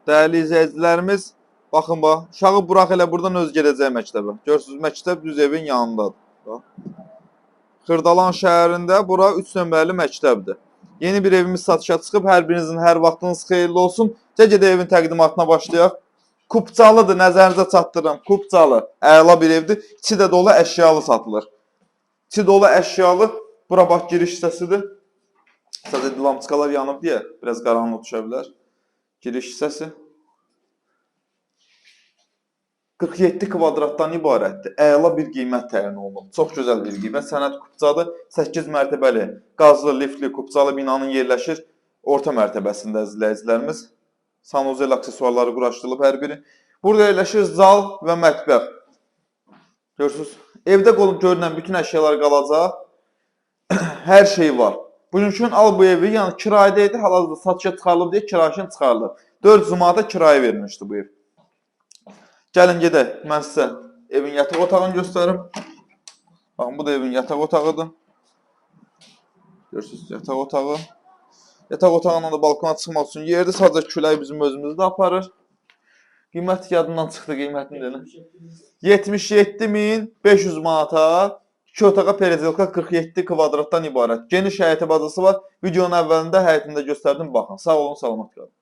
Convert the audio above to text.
Dəyərli izləyicilərimiz, baxın bax, uşağı burax elə buradan öz gedəcək məktəbə. Görürsünüz, məktəb düz evin yanındadır. Bax. Xırdalan şəhərində bura 3 nömrəli məktəbdir. Yeni bir evimiz satışa çıxıb, hər birinizin hər vaxtınız xeyirli olsun. Gedək evin təqdimatına başlayaq. Kupcalıdır, nəzərinizə çatdırıram. Kupcalı, əla bir evdir. İçi də dolu əşyalı satılır. İçi dolu əşyalı, bura bax giriş hissəsidir. Sadəcə lamçıqalar yanıb deyə, biraz qaranlıq düşə bilər. Giriş hissəsi 47 kvadratdan ibarətdir. Əla bir qiymət təyin olunub. Çox gözəl bir qiymət. Sənəd kupcadır. 8 mərtəbəli qazlı, liftli, kupcalı binanın yerləşir orta mərtəbəsində izləyicilərimiz. Sanuzel aksesuarları quraşdırılıb hər biri. Burada yerləşir zal və mətbəx. Görürsünüz, evdə görünən bütün əşyalar qalacaq. Hər şey var. Bugünkü gün al bu evi, yəni kirayədə idi, hal-hazırda satışa çıxarılıb deyə kirayəşin çıxarılıb. 400 manata kirayə vermişdi bu ev. Gəlin gedək, mən sizə evin yataq otağını göstərim. Baxın, bu da evin yataq otağıdır. Görürsünüz, yataq otağı. Yataq otağından da balkona çıxmaq üçün yerdir. Sadəcə külək bizim özümüzdə aparır. Qiymət yadından çıxdı, qiymətini deyilin. 77.500 manata 2 otağa perezelka 47 kvadratdan ibarət. Geniş həyəti bazası var. Videonun əvvəlində həyətində göstərdim, baxın. Sağ olun, salamat qalın.